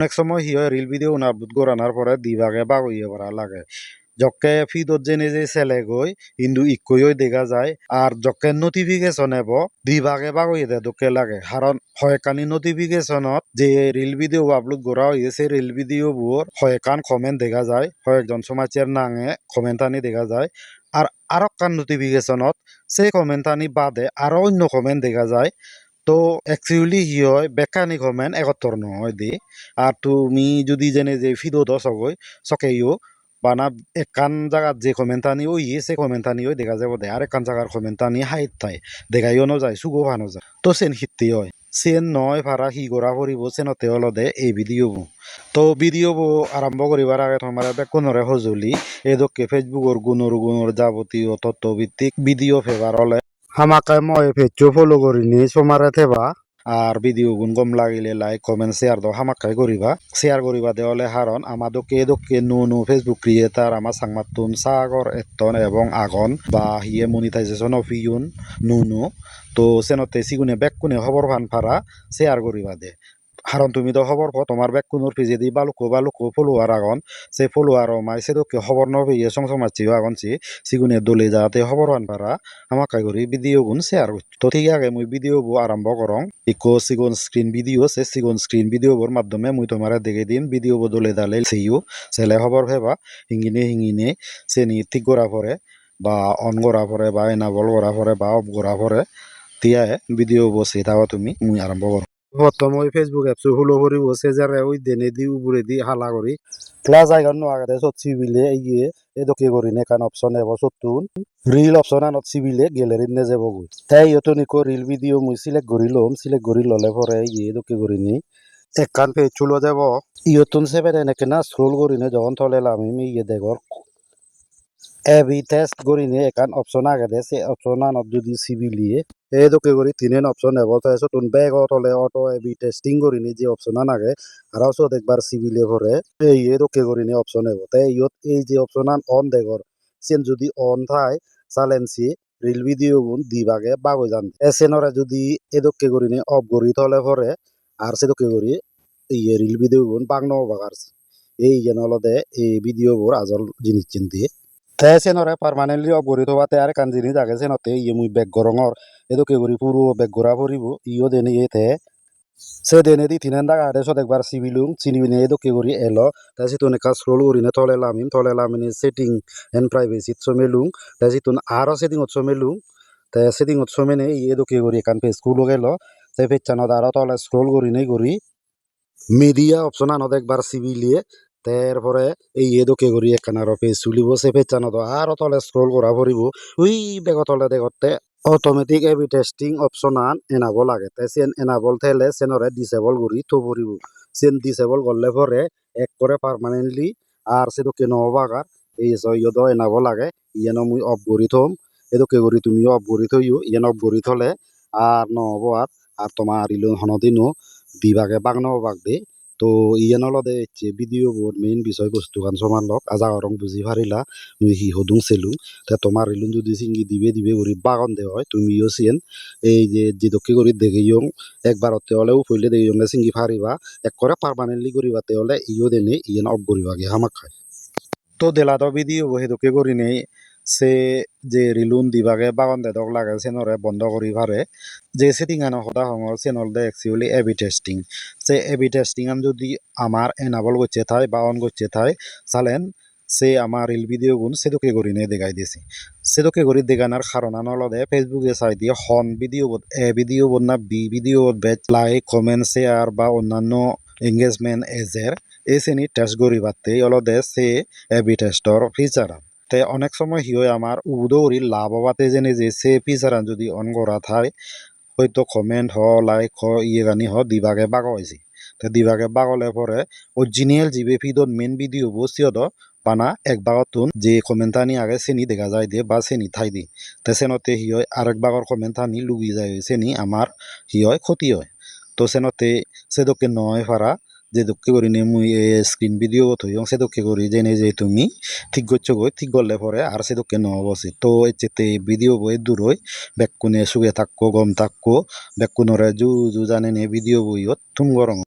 অনেক সময় হিয় reel video upload করানোর পরে দিবাগে বাগ হইয়ে করা লাগে যকে ফিদত জেনে যে ছেলে গই কিন্তু ইকই দেখা যায় আর যকে নোটিফিকেশন এব দুইভাগে বাগ হইয়ে দেয় দুঃখে লাগে কারণ হয়কানি নোটিফিকেশনত যে রিল ভিডিও আপলোড করা হয়েছে রিল ভিডিও বোর হয়কান কমেন্ট দেখা যায় কয়েকজন সমাজের নাঙে কমেন্টানি দেখা যায় আর আরো কান নোটিফিকেশনত সেই কমেন্টানি বাদে আরো অন্য কমেন্ট দেখা যায় তো অ্যাকচুয়ালি কি হয় বেকানি কমেন্ট একত্তর নহয় দি আর তুমি যদি জেনে যে ফিদো দশগই সকেইও বানা একান জায়গার যে কমেন্টানি ওই সে কমেন্টানি ওই দেখা যাব দে আর একান জায়গার কমেন্টানি হাইট থাই দেখাইও ন যায় সুগো ভানো যায় তো সেন হিত্তি হয় সেন নয় ভাড়া হি করা করিব সেনতে হল দে এই ভিডিও তো ভিডিও আরম্ভ করিবার আগে তোমার বেকুনরে সজুলি এদকে ফেসবুকর গুণর যাবতীয় তথ্যভিত্তিক ভিডিও ফেবার হলে হামাকে মই পেজও ফলো করি নি সোমারে থেবা আর ভিডিও গুণ কম লাগিলে লাইক কমেন্ট শেয়ার দাও হামাকাই করিবা শেয়ার করিবা দেওয়ালে হারণ আমাদকে এদকে নো ফেসবুক ক্রিয়েটার আমার সাংমাতুন সাগর এতন এবং আগন বা হিয়ে মনিটাইজেশন অফ ইউন নো তো সেনতে সিগুনে বেকুনে খবর ফান ফারা শেয়ার করিবা দে কারণ তুমি তো খবর তোমার বেকুনোর পিজেদি বালুকো ফলোয়ার আগন সেই ফলোয়ার মাই সেদকে খবর নভিয়ে সংসমাচ্ছিও আগনছি সিগুনে দলে যাতে খবর ফান পারা আমাকে করি ভিডিও গুণ শেয়ার করছি তো ঠিক আগে মুই ভিডিও বো আরম্ভ করং ইকো সিগন স্ক্রিন ভিডিও সে সিগন স্ক্রিন ভিডিও বোর মাধ্যমে মুই তোমার দেখে দিন ভিডিও বো দলে দালে সেইও সেলে খবর ফেবা হিঙিনে সেনি ঠিক করা পরে বা অন করা পরে বা এনাবল করা পরে বা অফ করা পরে তিয়ায় ভিডিও বো সেই থাকা তুমি মুই আরম্ভ করো প্রথম ওই ফেসবুক এপস হলো করি বসে যারে ওই দেনে দি উপরে দি হালা করি ক্লাস আইগন নো আগে সব সিবিলে ইয়ে এদকে করি নে কান অপশন এব সতুন রিল অপশন আনত সিবিলে গ্যালারিত নে যাব গই তাই ইয়তো নিকো রিল ভিডিও মুই সিলেক্ট করি ললে পরে ইয়ে এদকে করি নি একখান পেজ চুলো যাব ইয়তুন সেভেন এনেকে না স্ক্রোল করি নে যখন তলে আমি ইয়ে দেখর এবি টেস্ট করি নে একান অপশন আগে দে সে অপশন আনত যদি সিবিলিয়ে এদকে করি তিনেন অপশন এব তাই সতুন ব্যাগ তলে অটো এবি টেস্টিং করি নি যে অপশন আগে আর সো দেখবার সিবিলে ভরে এই এদকে করি নি অপশন এব তাই ইয়ত এই যে অপশন আন অন দেখর সেন যদি অন থাই চালেন্সি রিল ভিডিও গুণ দিবাগে বাগো যান এসেনরে যদি এদকে করি নি অফ করি তলে ভরে আর সেদকে করি ইয়ে রিল ভিডিও গুণ বাগনো বাগারছি এই যেন হলদে এই ভিডিও বোর আজল জিনিস চিন্তি তাই সেনরে পার্মানেন্টলি অফ করি থবাতে আর কান জিনিস আগে সেনতে ইয়ে মুই বেগ গরঙর এদকে করি পুরো বেগ গড়া পড়িব ইও দেনে ইয়ে থে সে দেনে দি তিনেন দাগা আরে সদ একবার সিবিলুং চিনিবিনে এদকে করি এলো তাই সিতুন একা স্ক্রোল করি নে তলে লামিনে সেটিং এন্ড প্রাইভেসি চমেলুং তাই সিতুন আরো সেটিং চমেলুং তাই সেটিং চমেনে এদকে করি একান পেজ খুলো গেল তাই পেজ চানত আরো তলে স্ক্রোল করি নেই করি মিডিয়া অপশন আনত একবার সিবিলিয়ে তারপরে এই এদকে করি একখান আরো পেজ চুলিব সে পেজ চানত আরো তলে স্ক্রোল করা পড়িব ওই বেগ তলে দেখতে অটোমেটিক এবি টেস্টিং অপশন আন এনাবল লাগে তাই সেন এনাবল থাইলে সেনরে ডিসেবল করি থো পড়িব সেন ডিসেবল করলে পরে এক করে পার্মানেন্টলি আর সেদকে নহবাগার এই ইয়দ এনাবল লাগে ইয়েন মুই অফ করি থম এদকে করি তুমি অফ করি থইও ইয়েন অফ করি থলে আর নহব আর তোমার ইলো হনদিনও বিভাগে বাগ নহবাগ দে তো ইয়েন হলদে ভিডিও বোর মেইন বিষয়বস্তু খান সমান লক আজা রং বুঝি পারিলা মুই হি হদুং সেলুং তা তোমার রিলুন যদি সিঙ্গি দিবে করি বাগন দে হয় তুমিও সিয়েন এই যে দক্ষি করি দেখিও একবারতে হলেও ফইলে দেখিও সিঙ্গি পারিবা এক করে পার্মানেন্টলি করিবাতে হলে ইও দেনে ইয়েন অফ করিবাগে হামাক খায় তো দেলাতো ভিডিও হেদকে করি নেই সে যে রিলুন দিবাগে বাগন দেদক লাগে সেনরে বন্ধ করি পারে যে সেটিং আনো সদা সময় চেনল দে একচুয়ালি এবি টেস্টিং সে এবি টেস্টিং আন যদি আমার এনাবল করছে থাই বা অন করছে থাই চালেন সে আমার রিল ভিডিও গুণ সেদকে করি নিয়ে দেখাই দিয়েছি সেদকে করি দেখানোর কারণ আনলদে ফেসবুকে চাই দিয়ে হন ভিডিও এ ভিডিও না বি ভিডিও বেচ লাইক কমেন্ট শেয়ার বা অন্যান্য এঙ্গেজমেন্ট এজের এই শ্রেণী টেস্ট করি পারতে অলদে সে এবি টেস্টর ফিচার তে অনেক সময় হিও আমার উদৌরি লাভ হবাতে জেনে যে সে ফিচার যদি অন করা থাই হয়তো কমেন্ট হ লাইক হ ইয়ে গানি হ দিবাগে বাগ হয়েছে তো দিবাগে বাগলে পরে অরিজিনাল জিবে ফিদত মেন ভিডিও বসিয়ত বানা এক বাগতুন যে কমেন্টানি আগে সেনি দেখা যায় দিয়ে বা সেনি থাই দি তে সেনতে হিয় আরেক বাগর কমেন্টানি লুগি যায় সেনি আমার হিয় ক্ষতি হয় তো সেনতে সেদকে নয় পারা যে দক্ষে করি নে মুই স্ক্রিন ভিডিও থই সে দক্ষে করি জেনে যে তুমি ঠিক করছো গই ঠিক করলে পরে আর সে দক্ষে নহবসি তো এচেতে ভিডিও বই দূর হই বেকুনে শুয়ে থাকো গম থাকো বেকুনরে জু জানে নে ভিডিও বইয়ত তুম গরম